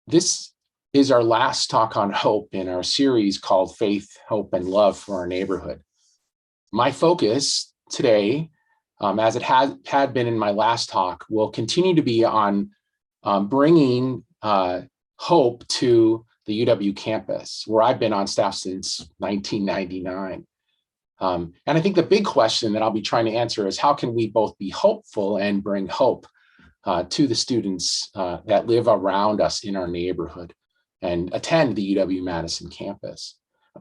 This is our last talk on hope in our series called Faith, Hope, and Love for Our Neighborhood. My focus today, as it had been in my last talk, will continue to be on bringing hope to the UW campus, where I've been on staff since 1999. And I think the big question that I'll be trying to answer is how can we both be hopeful and bring hope to the students that live around us in our neighborhood and attend the UW-Madison campus.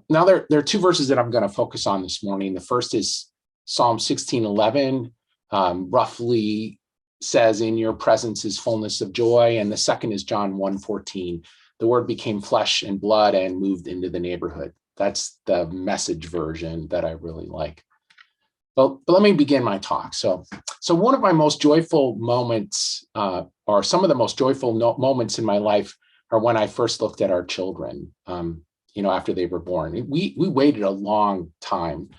Now, there are two verses that I'm going to focus on this morning. The first is Psalm 16:11, roughly says, "In your presence is fullness of joy." And the second is John 1:14. "The word became flesh and blood and moved into the neighborhood." That's the Message version that I really like. But let me begin my talk. So one of my most joyful moments, or some of the most joyful moments in my life, are when I first looked at our children, after they were born. We waited a long time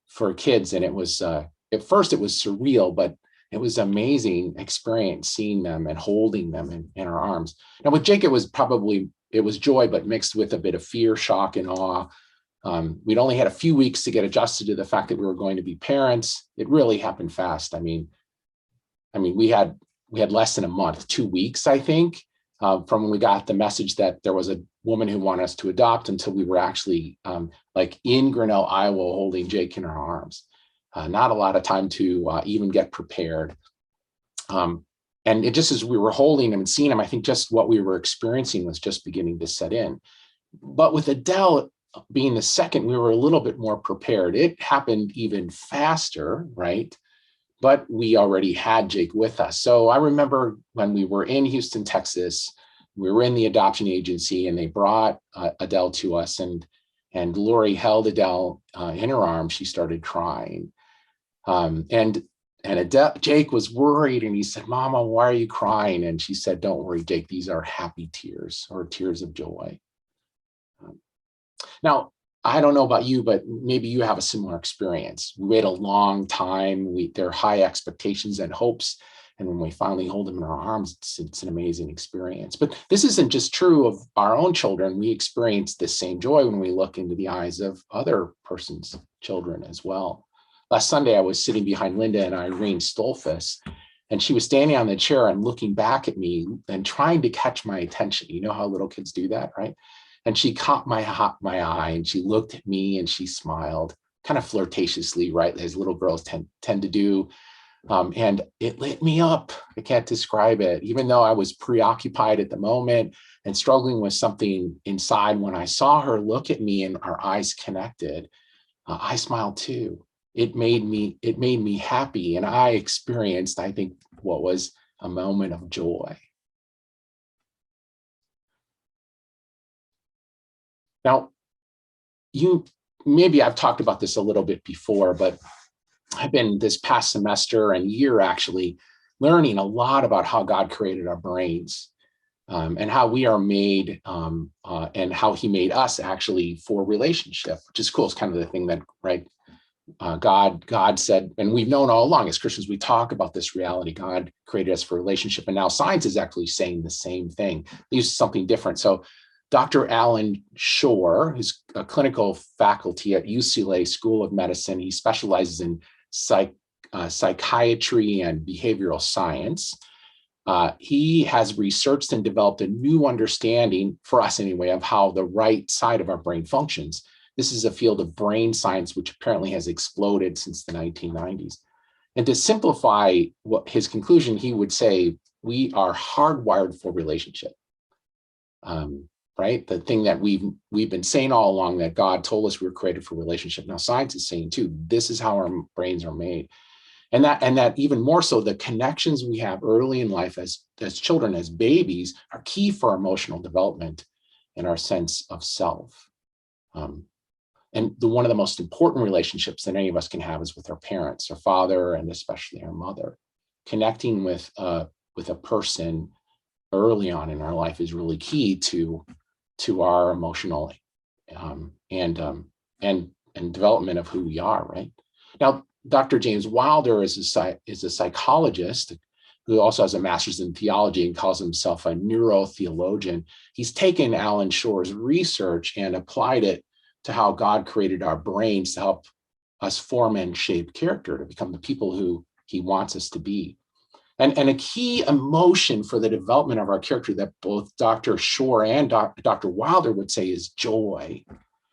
for kids, and it was, at first it was surreal, but it was an amazing experience seeing them and holding them in our arms. Now with Jake, it was joy, but mixed with a bit of fear, shock, and awe. We'd only had a few weeks to get adjusted to the fact that we were going to be parents. It really happened fast. I mean, we had less than a month, 2 weeks, I think, from when we got the message that there was a woman who wanted us to adopt until we were actually in Grinnell, Iowa, holding Jake in our arms. Not a lot of time to even get prepared. And it just as we were holding him and seeing him, I think just what we were experiencing was just beginning to set in. But with Adele being the second, we were a little bit more prepared. It happened even faster, right? But we already had Jake with us. So I remember when we were in Houston, Texas, we were in the adoption agency and they brought Adele to us, and Lori held Adele in her arms. She started crying. And Jake was worried, and he said, "Mama, why are you crying?" And she said, "Don't worry, Jake, these are happy tears, or tears of joy." Now, I don't know about you, but maybe you have a similar experience. We wait a long time. There are high expectations and hopes. And when we finally hold them in our arms, it's an amazing experience. But this isn't just true of our own children. We experience the same joy when we look into the eyes of other person's children as well. Last Sunday, I was sitting behind Linda and Irene Stolfus, and she was standing on the chair and looking back at me and trying to catch my attention. You know how little kids do that, right? And she caught my eye, and she looked at me and she smiled kind of flirtatiously, right, as little girls tend to do. And it lit me up. I can't describe it. Even though I was preoccupied at the moment and struggling with something inside, when I saw her look at me and our eyes connected, I smiled too. It made me happy, and I experienced, I think, what was a moment of joy. Now, maybe I've talked about this a little bit before, but I've been this past semester and year actually learning a lot about how God created our brains, and how we are made, and how he made us actually for relationship, which is cool. It's kind of the thing that, right, God said, and we've known all along as Christians, we talk about this reality. God created us for relationship, and now science is actually saying the same thing. They use something different. So Dr. Alan Shore, who's a clinical faculty at UCLA School of Medicine, he specializes in psychiatry and behavioral science. He has researched and developed a new understanding, for us anyway, of how the right side of our brain functions. This is a field of brain science which apparently has exploded since the 1990s. And to simplify what his conclusion, he would say, we are hardwired for relationship. Right? The thing that we've been saying all along, that God told us we were created for relationship. Now science is saying too, this is how our brains are made. And that even more so, the connections we have early in life as children, as babies, are key for our emotional development and our sense of self. And one of the most important relationships that any of us can have is with our parents, our father, and especially our mother. Connecting with a person early on in our life is really key to our emotional and development of who we are, right? Now, Dr. James Wilder is a psychologist, who also has a master's in theology and calls himself a neurotheologian. He's taken Alan Shore's research and applied it to how God created our brains to help us form and shape character to become the people who he wants us to be. And a key emotion for the development of our character that both Dr. Shore and Dr. Wilder would say is joy.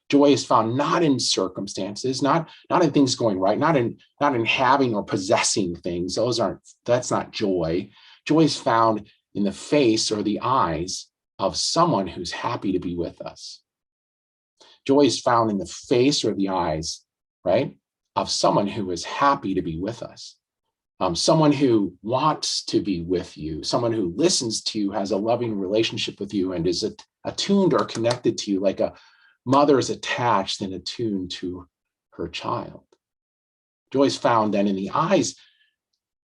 Joy is found not in circumstances, not in things going right, not in having or possessing things. That's not joy. Joy is found in the face or the eyes of someone who's happy to be with us. Joy is found in the face or the eyes, right, of someone who is happy to be with us. Someone who wants to be with you, someone who listens to you, has a loving relationship with you, and is attuned or connected to you like a mother is attached and attuned to her child. Joy is found then in the eyes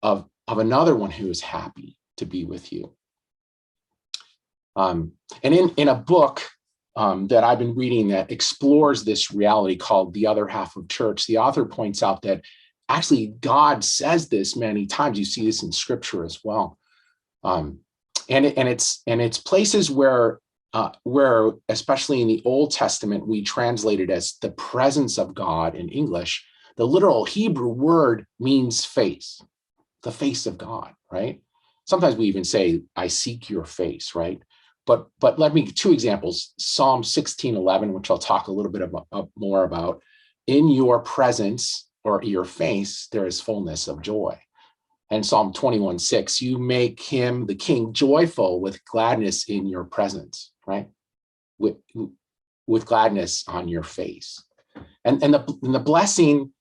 of another one who is happy to be with you. And in a book that I've been reading that explores this reality called The Other Half of Church, the author points out that actually God says this many times. You see this in scripture as well. And it's places where especially in the Old Testament, we translate it as the presence of God in English. The literal Hebrew word means face, the face of God, right? Sometimes we even say, I seek your face, right? But let me, two examples, Psalm 16:11, which I'll talk a little bit more about. In your presence or your face, there is fullness of joy. And Psalm 21:6, you make him, the king, joyful with gladness in your presence, right? With gladness on your face. And the blessing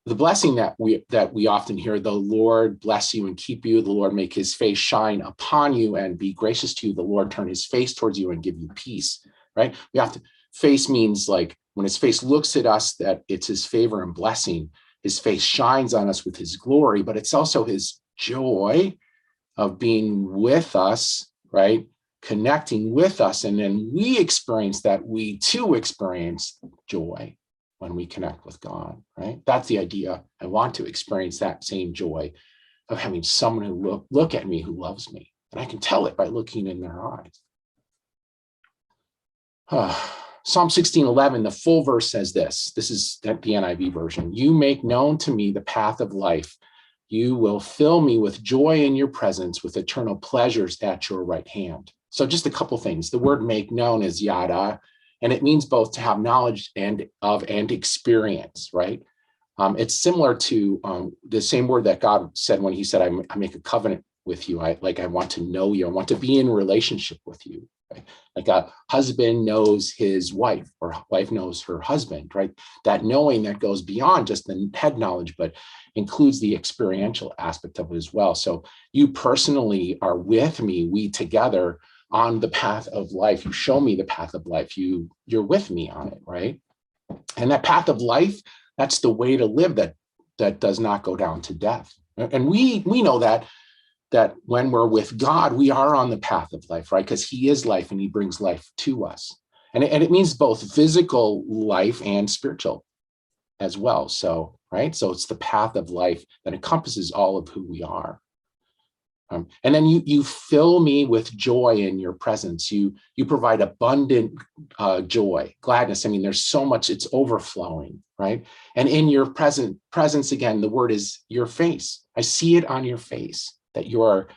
that we often hear, the Lord bless you and keep you, the Lord make his face shine upon you and be gracious to you, the Lord turn his face towards you and give you peace, right? We have to, face means like when his face looks at us, that it's his favor and blessing. His face shines on us with his glory, but it's also his joy of being with us, right? Connecting with us. And then we experience that. We too experience joy when we connect with God, right? That's the idea. I want to experience that same joy of having someone who look at me who loves me. And I can tell it by looking in their eyes. Psalm 16:11, the full verse says this. This is the NIV version. You make known to me the path of life. You will fill me with joy in your presence, with eternal pleasures at your right hand. So just a couple things. The word make known is yada, and it means both to have knowledge and experience, right? It's similar to the same word that God said when he said, I make a covenant with you. I want to know you. I want to be in relationship with you. Right? Like a husband knows his wife or wife knows her husband, right? That knowing that goes beyond just the head knowledge, but includes the experiential aspect of it as well. So you personally are with me, we together on the path of life. You show me the path of life. You're with me on it, right? And that path of life, that's the way to live that does not go down to death. And we know that when we're with God, we are on the path of life, right? Because he is life and he brings life to us. And it means both physical life and spiritual as well. So, right? So it's the path of life that encompasses all of who we are. And then you fill me with joy in your presence. You provide abundant joy, gladness. I mean, there's so much, it's overflowing, right? And in your presence, again, the word is your face. I see it on your face that you're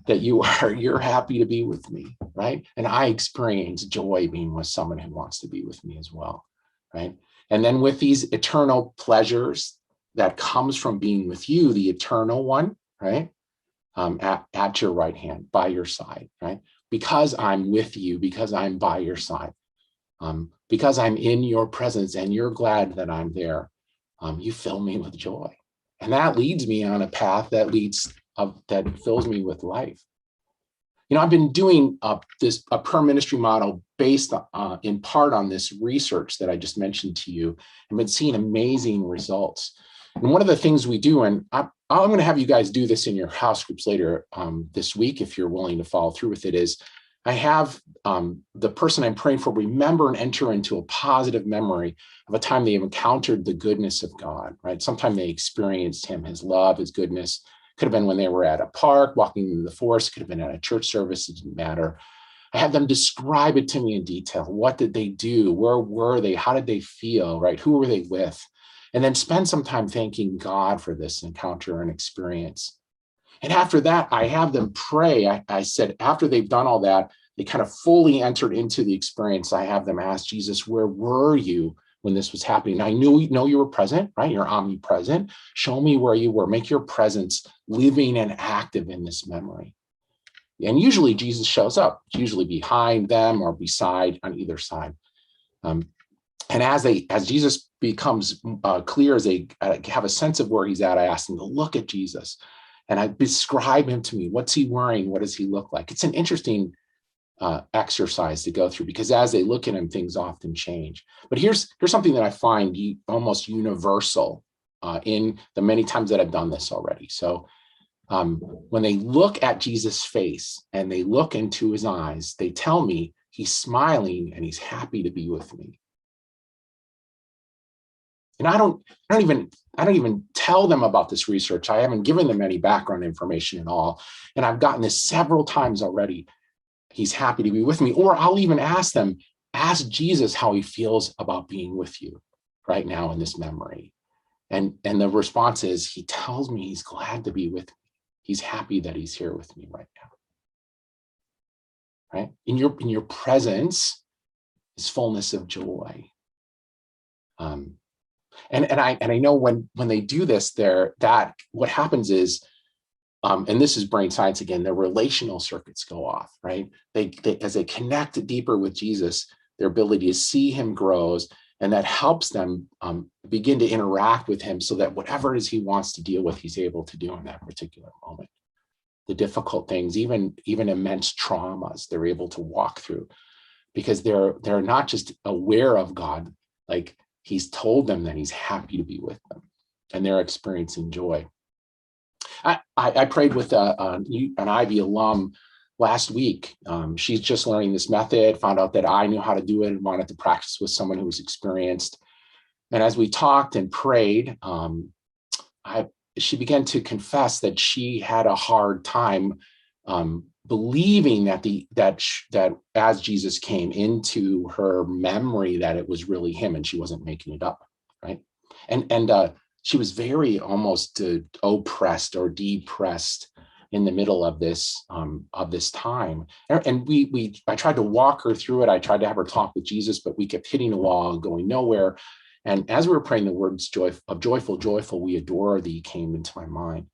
happy to be with me, right? And I experience joy being with someone who wants to be with me as well, right? And then with these eternal pleasures that comes from being with you, the eternal one, right? At your right hand, by your side, right? Because I'm with you, because I'm by your side, because I'm in your presence and you're glad that I'm there, you fill me with joy. And that leads me on a path that fills me with life. You know, I've been doing a prayer ministry model based in part on this research that I just mentioned to you, and been seeing amazing results. And one of the things we do, and I'm going to have you guys do this in your house groups later this week, if you're willing to follow through with it, is I have the person I'm praying for remember and enter into a positive memory of a time they have encountered the goodness of God, right? Sometime they experienced him, his love, his goodness, Could have been when they were at a park, walking in the forest, could have been at a church service, it didn't matter. I had them describe it to me in detail. What did they do? Where were they? How did they feel, right? Who were they with? And then spend some time thanking God for this encounter and experience. And after that, I have them pray. I said, after they've done all that, they kind of fully entered into the experience. I have them ask Jesus, where were you when this was happening? I know you were present, right? You're omnipresent. Show me where you were. Make your presence living and active in this memory. And usually Jesus shows up. It's usually behind them or beside on either side. And as Jesus becomes clear, as they have a sense of where he's at, I ask them to look at Jesus. And I describe him to me. What's he wearing? What does he look like? It's an interesting exercise to go through, because as they look at him, things often change. But here's something that I find almost universal in the many times that I've done this already. So when they look at Jesus' face and they look into his eyes, they tell me he's smiling and he's happy to be with me. And I don't even tell them about this research. I haven't given them any background information at all. And I've gotten this several times already. He's happy to be with me. Or I'll even ask them, ask Jesus how he feels about being with you right now in this memory. And the response is, he tells me he's glad to be with me. He's happy that he's here with me right now. Right? In your presence is fullness of joy. And I know when they do this, that what happens is, and this is brain science again, their relational circuits go off, right? They as they connect deeper with Jesus, their ability to see him grows, and that helps them begin to interact with him so that whatever it is he wants to deal with, he's able to do in that particular moment. The difficult things, even immense traumas, they're able to walk through because they're not just aware of God, like he's told them that he's happy to be with them, and they're experiencing joy. I prayed with an Ivy alum last week. She's just learning this method, found out that I knew how to do it and wanted to practice with someone who was experienced. And as we talked and prayed, she began to confess that she had a hard time believing that as Jesus came into her memory, that it was really him and she wasn't making it up, right? And she was very almost oppressed or depressed in the middle of this time. And I tried to walk her through it. I tried to have her talk with Jesus, but we kept hitting a wall and going nowhere. And as we were praying, the words joyful, joyful, we adore thee came into my mind.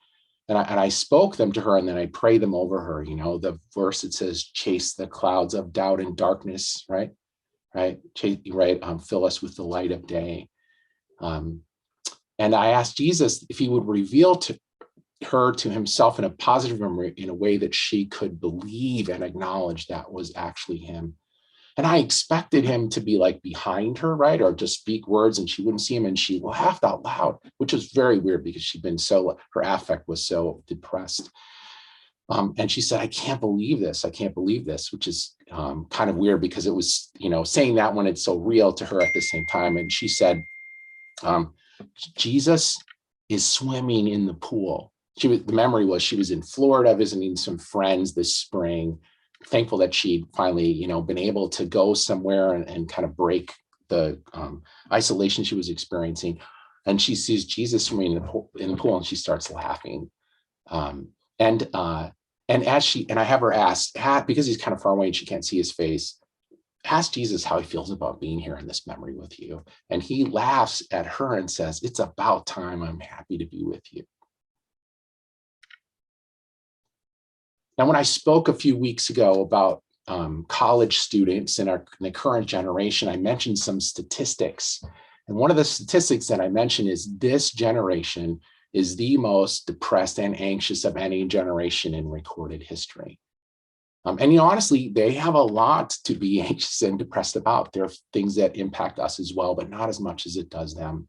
And I spoke them to her, and then I prayed them over her. You know, the verse that says, chase the clouds of doubt and darkness, right? Fill us with the light of day. And I asked Jesus if he would reveal to her to himself in a positive memory, in a way that she could believe and acknowledge that was actually him. And I expected him to be like behind her, right? Or just speak words and she wouldn't see him. And she laughed out loud, which was very weird because her affect was so depressed. And she said, I can't believe this. I can't believe this, which is kind of weird because it was, saying that when it's so real to her at the same time. And she said, Jesus is swimming in the pool. The memory was she was in Florida visiting some friends this spring, thankful that she'd finally, been able to go somewhere and kind of break the isolation she was experiencing. And she sees Jesus swimming in the pool and she starts laughing. And I have her ask, because he's kind of far away and she can't see his face, ask Jesus how he feels about being here in this memory with you. And he laughs at her and says, it's about time. I'm happy to be with you. Now, when I spoke a few weeks ago about college students in the current generation, I mentioned some statistics. And one of the statistics that I mentioned is this generation is the most depressed and anxious of any generation in recorded history. And honestly, they have a lot to be anxious and depressed about. There are things that impact us as well, but not as much as it does them,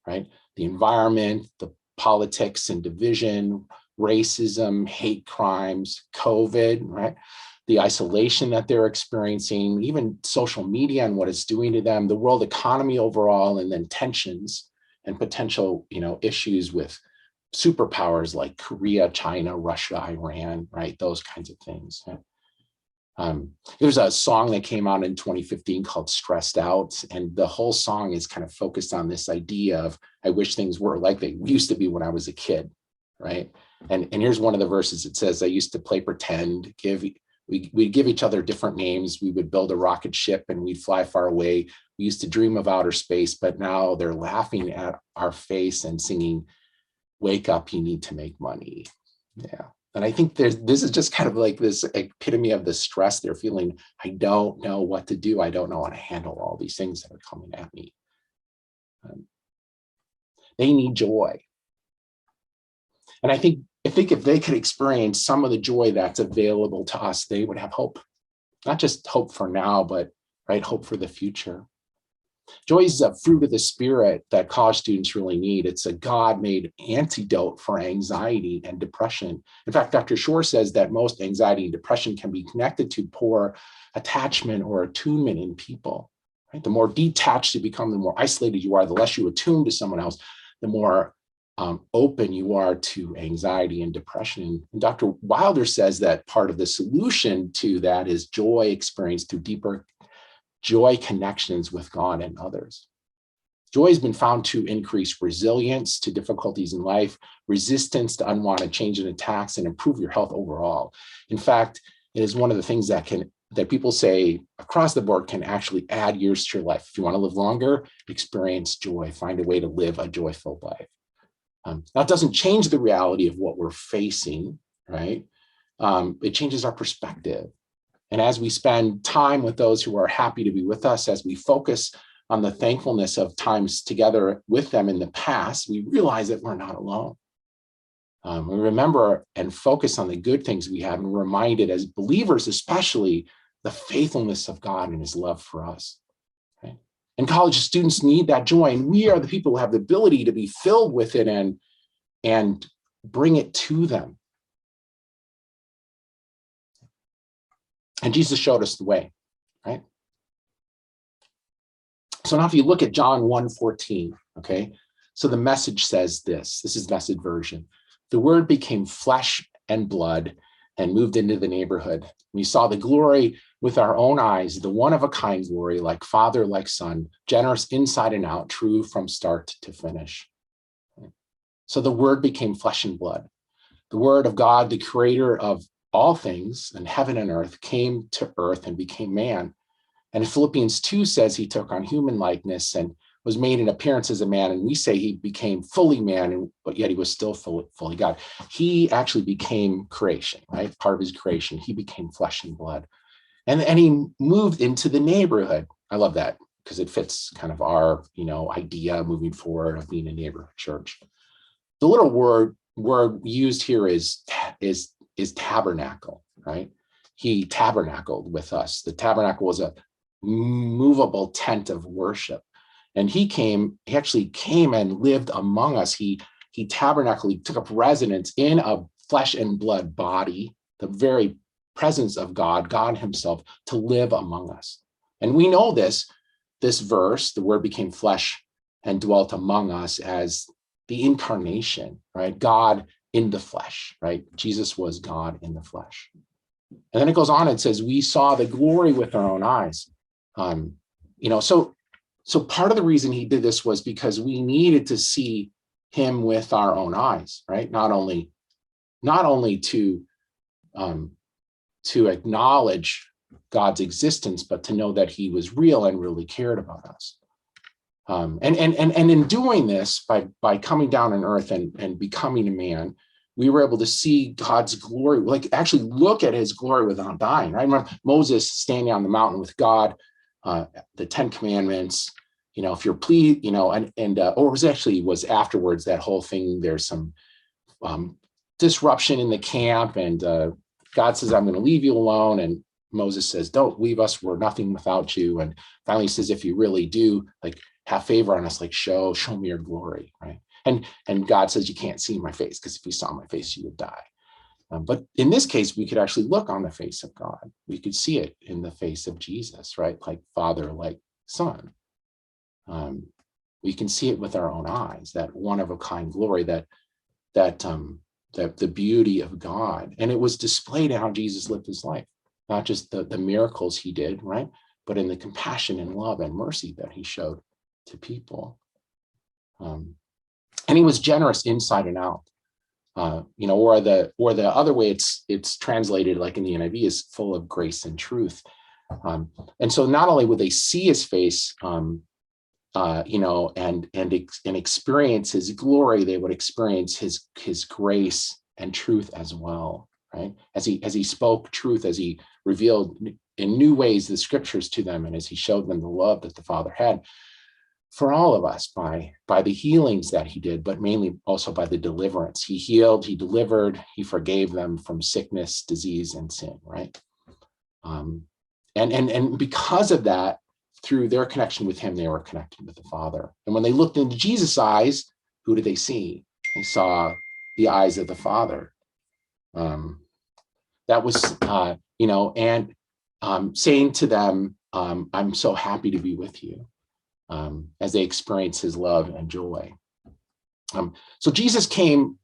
right? The environment, the politics and division, racism, hate crimes, COVID, right? The isolation that they're experiencing, even social media and what it's doing to them, the world economy overall, and then tensions and potential, issues with superpowers like Korea, China, Russia, Iran, right? Those kinds of things. There's a song that came out in 2015 called Stressed Out. And the whole song is kind of focused on this idea of, I wish things were like they used to be when I was a kid, right? And here's one of the verses. It says, I used to play pretend, we'd give each other different names. We would build a rocket ship and we'd fly far away. We used to dream of outer space, but now they're laughing at our face and singing, wake up, you need to make money. Yeah. And I think this is just kind of like this epitome of the stress they're feeling. I don't know what to do. I don't know how to handle all these things that are coming at me. They need joy. And I think if they could experience some of the joy that's available to us, they would have hope. Not just hope for now, but right, hope for the future. Joy is a fruit of the Spirit that college students really need. It's a God-made antidote for anxiety and depression. In fact, Dr. Shore says that most anxiety and depression can be connected to poor attachment or attunement in people. Right? The more detached you become, the more isolated you are, the less you attune to someone else, the more open you are to anxiety and depression. And Dr. Wilder says that part of the solution to that is joy experienced through deeper joy connections with God and others. Joy has been found to increase resilience to difficulties in life, resistance to unwanted change and attacks, and improve your health overall. In fact, it is one of the things that people say across the board can actually add years to your life. If you want to live longer, experience joy, find a way to live a joy-filled life. That doesn't change the reality of what we're facing, right? It changes our perspective. And as we spend time with those who are happy to be with us, as we focus on the thankfulness of times together with them in the past, we realize that we're not alone. We remember and focus on the good things we have, and we're reminded as believers, especially, the faithfulness of God and his love for us. Right? And college students need that joy, and we are the people who have the ability to be filled with it and bring it to them. And Jesus showed us the way, right? So now if you look at John 1:14, okay? So the Message says this is Message version. The word became flesh and blood and moved into the neighborhood. We saw the glory with our own eyes, the one-of-a-kind glory, like Father, like Son, generous inside and out, true from start to finish. So the word became flesh and blood. The word of God, the creator of all things in heaven and earth, came to earth and became man. And Philippians 2 says he took on human likeness and was made in appearance as a man. And we say he became fully man, but yet he was still fully God. He actually became creation, right? Part of his creation. He became flesh and blood. And he moved into the neighborhood. I love that because it fits kind of our, idea moving forward of being a neighborhood church. The little word used here is tabernacle, right? He tabernacled with us. The tabernacle was a movable tent of worship. And he actually came and lived among us. He tabernacled, he took up residence in a flesh and blood body, the very presence of God himself, to live among us. And we know this verse, the word became flesh and dwelt among us, as the incarnation, right? God in the flesh, right? Jesus was God in the flesh. And then it goes on and says, we saw the glory with our own eyes. So part of the reason he did this was because we needed to see him with our own eyes, right? Not only to acknowledge God's existence, but to know that he was real and really cared about us. And in doing this, by coming down on earth and becoming a man, we were able to see God's glory, like actually look at his glory without dying. Right? I remember Moses standing on the mountain with God, the 10 Commandments, if you're pleased, or it was afterwards, that whole thing, there's some disruption in the camp, and God says, I'm going to leave you alone. And Moses says, don't leave us, we're nothing without you. And finally says, if you really do, have favor on us, show me your glory, right? And God says, you can't see my face, because if you saw my face, you would die. But in this case, we could actually look on the face of God. We could see it in the face of Jesus, right? Like Father, like Son. We can see it with our own eyes, that one-of-a-kind glory that the beauty of God. And it was displayed in how Jesus lived his life, not just the miracles he did, right? But in the compassion and love and mercy that he showed to people. And he was generous inside and out. Or the other way it's translated, like in the NIV, is full of grace and truth. And so not only would they see his face, and experience his glory, they would experience his grace and truth as well, right? As he spoke truth, as he revealed in new ways the scriptures to them, and as he showed them the love that the Father had for all of us by the healings that he did, but mainly also by the deliverance. He healed, he delivered, he forgave them from sickness, disease, and sin, right? And because of that, through their connection with him, they were connected with the Father. And when they looked into Jesus' eyes, who did they see? They saw the eyes of the Father. That was, saying to them, I'm so happy to be with you, as they experience his love and joy. So Jesus came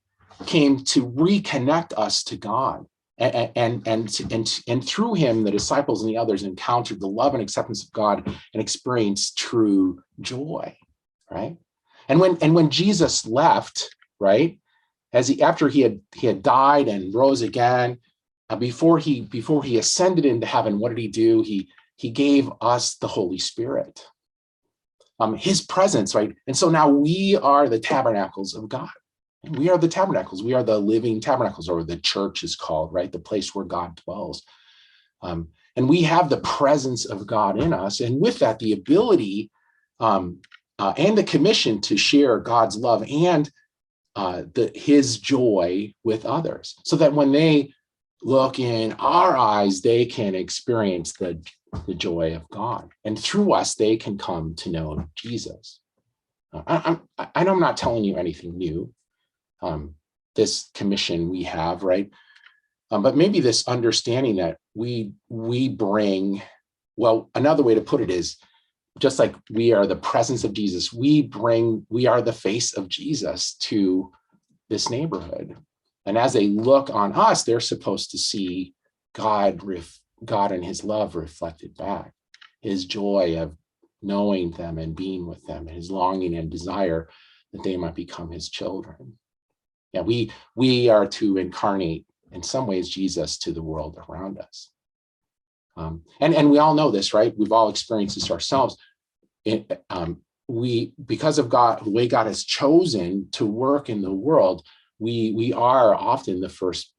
to reconnect us to God. And through him, the disciples and the others encountered the love and acceptance of God and experienced true joy, right? And when Jesus left, right, after he had died and rose again, before he ascended into heaven, what did he do? He gave us the Holy Spirit, his presence, right? And so now we are the tabernacles of God. We are the tabernacles. We are the living tabernacles, or the church is called, right? The place where God dwells. And we have the presence of God in us. And with that, the ability and the commission to share God's love and his joy with others, so that when they look in our eyes, they can experience the joy of God. And through us, they can come to know Jesus. I know I'm not telling you anything new. This commission we have, right? But maybe this understanding that we bring, well, another way to put it is, just like we are the presence of Jesus, we are the face of Jesus to this neighborhood. And as they look on us, they're supposed to see God and his love reflected back, his joy of knowing them and being with them, and his longing and desire that they might become his children. Yeah, we are to incarnate, in some ways, Jesus to the world around us. And we all know this, right? We've all experienced this ourselves. Because of God, the way God has chosen to work in the world, we are often the first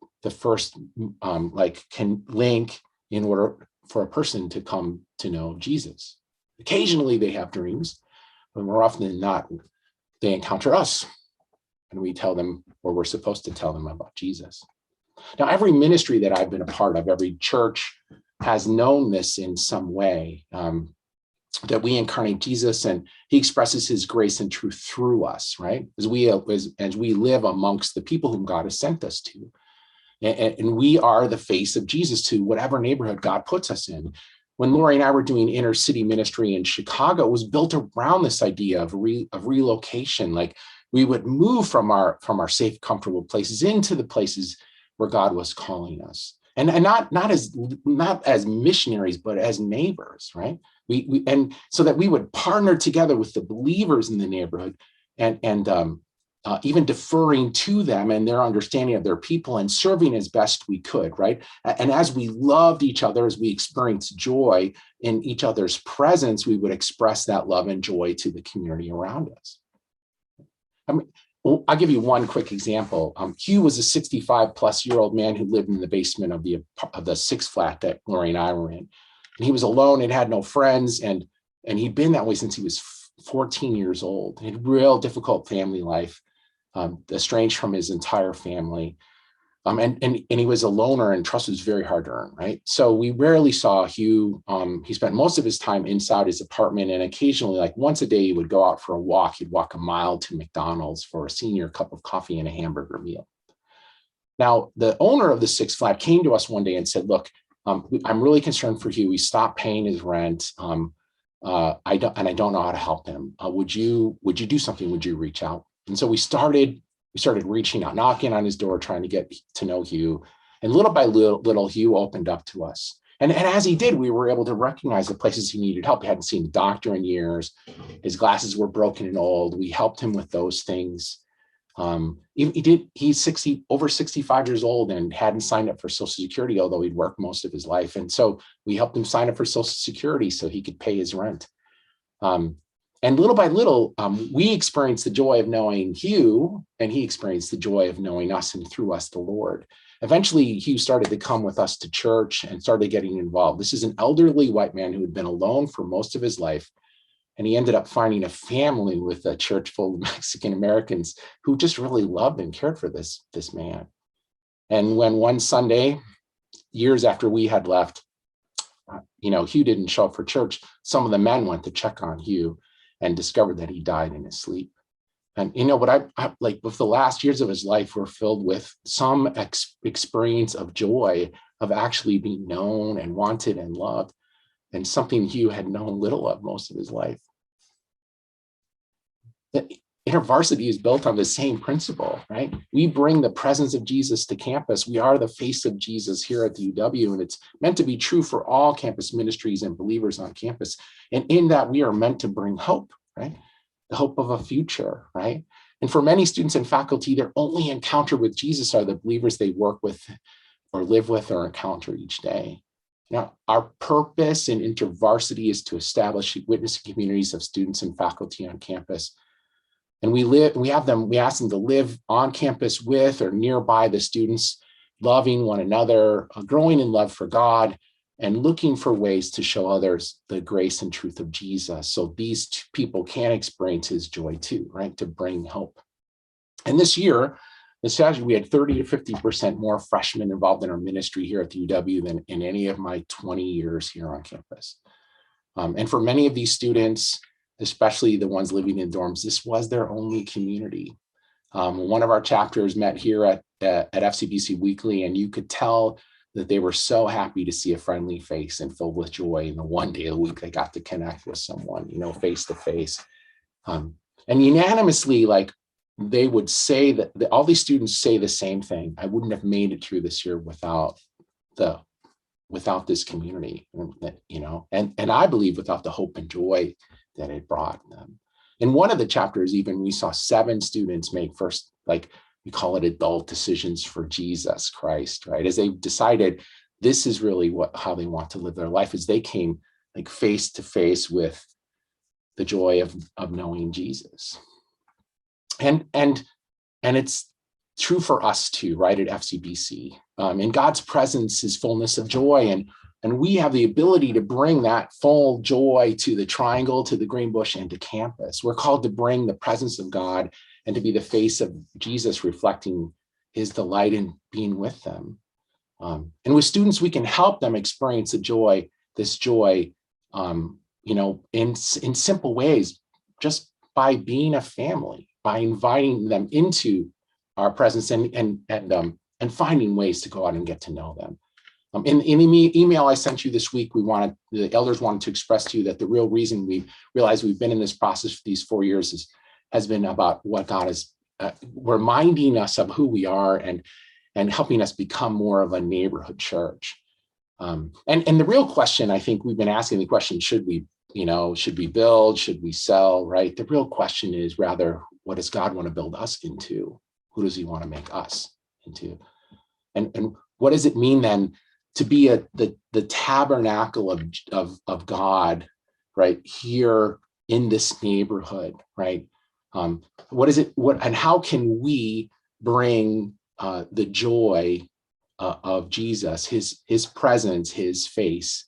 can link in order for a person to come to know Jesus. Occasionally they have dreams, but more often than not, they encounter us. And we tell them, or we're supposed to tell them, about Jesus. Now, every ministry that I've been a part of, every church has known this in some way, that we incarnate Jesus and he expresses his grace and truth through us, right? As we live amongst the people whom God has sent us to. And we are the face of Jesus to whatever neighborhood God puts us in. When Lori and I were doing inner city ministry in Chicago, it was built around this idea of relocation. Like, we would move from our safe, comfortable places into the places where God was calling us, and not as missionaries, but as neighbors, right? And so that we would partner together with the believers in the neighborhood, and even deferring to them and their understanding of their people, and serving as best we could, right? And as we loved each other, as we experienced joy in each other's presence, we would express that love and joy to the community around us. I'll give you one quick example. Hugh was a 65-plus-year-old man who lived in the basement of the six flat that Lori and I were in. And he was alone and had no friends, and he'd been that way since he was 14 years old. He had real difficult family life, estranged from his entire family. And he was a loner, and trust was very hard to earn, right? So we rarely saw Hugh. He spent most of his time inside his apartment, and occasionally, like once a day, he would go out for a walk. He'd walk a mile to McDonald's for a senior cup of coffee and a hamburger meal. Now, the owner of the six flat came to us one day and said, look, I'm really concerned for Hugh. He stopped paying his rent. I don't know how to help him. Would you do something? Would you reach out? And so we started We started reaching out, knocking on his door, trying to get to know Hugh. And little by little, Hugh opened up to us. And as he did, we were able to recognize the places he needed help. He hadn't seen a doctor in years. His glasses were broken and old. We helped him with those things. He's over 65 years old and hadn't signed up for Social Security, although he'd worked most of his life. And so we helped him sign up for Social Security so he could pay his rent. And little by little, we experienced the joy of knowing Hugh, and he experienced the joy of knowing us, and through us, the Lord. Eventually, Hugh started to come with us to church and started getting involved. This is an elderly white man who had been alone for most of his life. And he ended up finding a family with a church full of Mexican Americans who just really loved and cared for this man. And when one Sunday, years after we had left, Hugh didn't show up for church, some of the men went to check on Hugh and discovered that he died in his sleep. And what I like with the last years of his life were filled with some experience of joy of actually being known and wanted and loved, and something Hugh had known little of most of his life. InterVarsity is built on the same principle, right? We bring the presence of Jesus to campus. We are the face of Jesus here at the UW, and it's meant to be true for all campus ministries and believers on campus. And in that, we are meant to bring hope, right? The hope of a future, right? And for many students and faculty, their only encounter with Jesus are the believers they work with or live with or encounter each day. Now, our purpose in InterVarsity is to establish witnessing communities of students and faculty on campus. And we ask them to live on campus with or nearby the students, loving one another, growing in love for God, and looking for ways to show others the grace and truth of Jesus so these people can experience his joy too, right? To bring hope. And this year, we had 30 to 50% more freshmen involved in our ministry here at the UW than in any of my 20 years here on campus. And for many of these students, especially the ones living in dorms, this was their only community. One of our chapters met here at FCBC Weekly, and you could tell that they were so happy to see a friendly face and filled with joy in the one day a week they got to connect with someone, face to face. And unanimously, they would say that all these students say the same thing. I wouldn't have made it through this year without this community, and I believe without the hope and joy that it brought them. In one of the chapters, even we saw 7 students make first, we call it adult decisions for Jesus Christ, right? As they decided this is really how they want to live their life, as they came face to face with the joy of knowing Jesus. And it's true for us too, right? At FCBC, in God's presence is fullness of joy, and we have the ability to bring that full joy to the Triangle, to the Green Bush, and to campus. We're called to bring the presence of God and to be the face of Jesus, reflecting his delight in being with them. And with students, we can help them experience this joy, in simple ways, just by being a family, by inviting them into our presence and finding ways to go out and get to know them. In the email I sent you this week, the elders wanted to express to you that the real reason we realized we've been in this process for these 4 years has been about what God is reminding us of who we are and helping us become more of a neighborhood church. And the real question, I think we've been asking the question, should we build, should we sell, right? The real question is rather, what does God want to build us into? Who does he want to make us into? And what does it mean then to be the tabernacle of God, right, here in this neighborhood, right? What is it? And how can we bring the joy of Jesus, his presence, his face,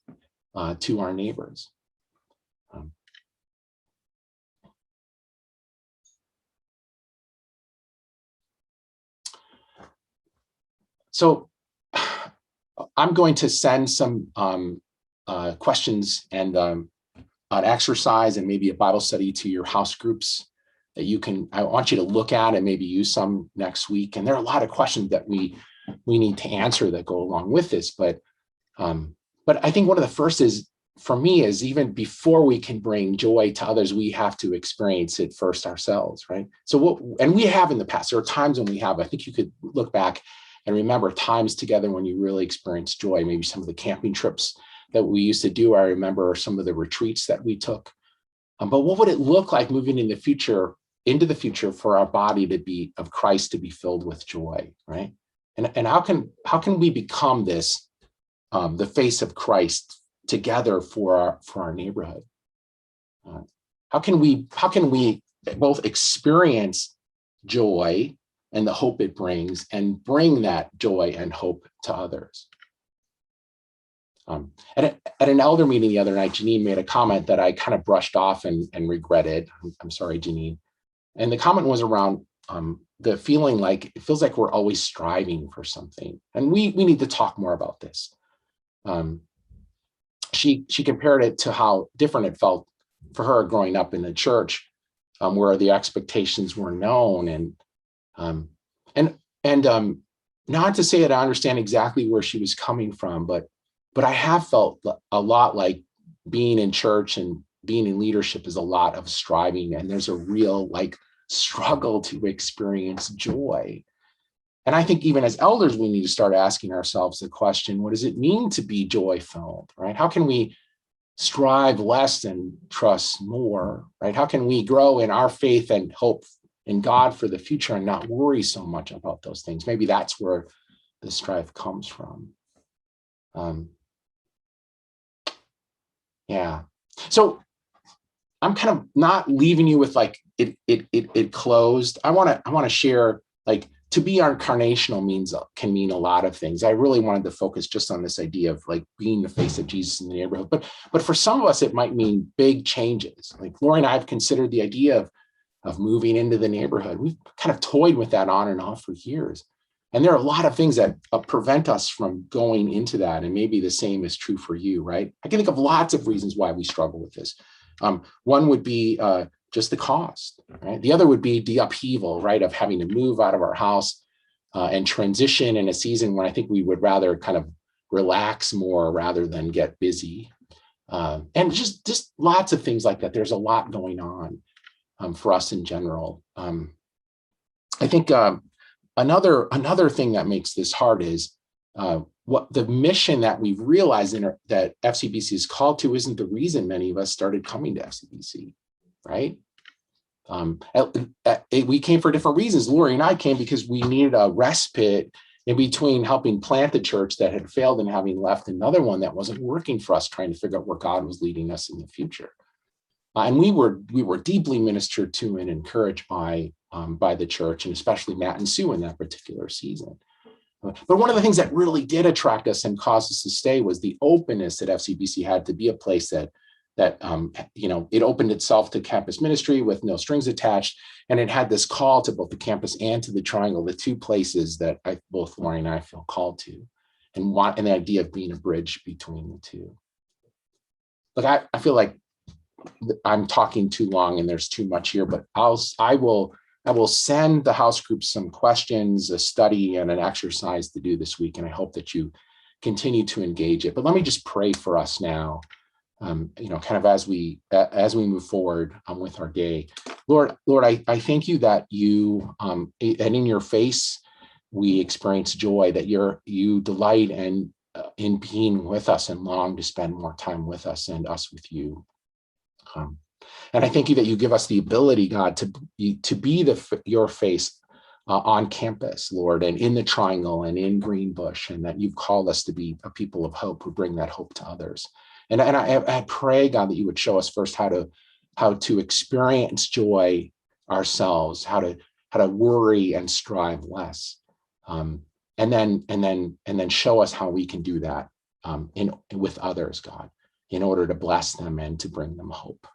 to our neighbors? So I'm going to send some questions and an exercise and maybe a Bible study to your house groups that I want you to look at and maybe use some next week. And there are a lot of questions that we need to answer that go along with this. But I think one of the first is for me is even before we can bring joy to others, we have to experience it first ourselves, right? And we have in the past, there are times when we have, I think you could look back and remember times together when you really experienced joy, maybe some of the camping trips that we used to do. I remember some of the retreats that we took. But what would it look like moving into the future for our body to be of Christ, to be filled with joy, right? And how can we become this, the face of Christ together for our neighborhood? How can we both experience joy and the hope it brings, and bring that joy and hope to others? At an elder meeting the other night, Janine made a comment that I kind of brushed off and regretted. I'm sorry, Janine. And the comment was around the feeling like it feels like we're always striving for something. And we need to talk more about this. She compared it to how different it felt for her growing up in the church, where the expectations were known, and not to say that I understand exactly where she was coming from, but I have felt a lot like being in church and being in leadership is a lot of striving, and there's a real struggle to experience joy. And I think even as elders, we need to start asking ourselves the question, what does it mean to be joy-filled, right? How can we strive less and trust more, right? How can we grow in our faith and hope in God for the future and not worry so much about those things? Maybe that's where the strife comes from. Yeah. So I'm kind of not leaving you with it closed. I want to share, to be incarnational can mean a lot of things. I really wanted to focus just on this idea of being the face of Jesus in the neighborhood. But for some of us, it might mean big changes. Lori and I have considered the idea of moving into the neighborhood. We've kind of toyed with that on and off for years. And there are a lot of things that prevent us from going into that. And maybe the same is true for you, right? I can think of lots of reasons why we struggle with this. One would be just the cost, right? The other would be the upheaval, right, of having to move out of our house and transition in a season when I think we would rather kind of relax more rather than get busy. And just lots of things like that. There's a lot going on for us in general. I think another thing that makes this hard is what the mission that we've realized that FCBC is called to isn't the reason many of us started coming to FCBC, right? We came for different reasons. Lori and I came because we needed a respite in between helping plant the church that had failed and having left another one that wasn't working for us, trying to figure out where God was leading us in the future. And we were deeply ministered to and encouraged by the church, and especially Matt and Sue in that particular season. But one of the things that really did attract us and caused us to stay was the openness that FCBC had to be a place that it opened itself to campus ministry with no strings attached, and it had this call to both the campus and to the Triangle, the two places that both Lori and I feel called to, and the idea of being a bridge between the two. Look, I feel like I'm talking too long and there's too much here, but I will send the house group some questions, a study, and an exercise to do this week, and I hope that you continue to engage it. But let me just pray for us now, kind of as we move forward with our day. Lord, I thank you that you, and in your face, we experience joy, that you delight in being with us and long to spend more time with us and us with you. And I thank you that you give us the ability, God, to be your face on campus, Lord, and in the Triangle and in Greenbush, and that you've called us to be a people of hope who bring that hope to others. And I pray, God, that you would show us first how to experience joy ourselves, how to worry and strive less, and then show us how we can do that with others, God, in order to bless them and to bring them hope.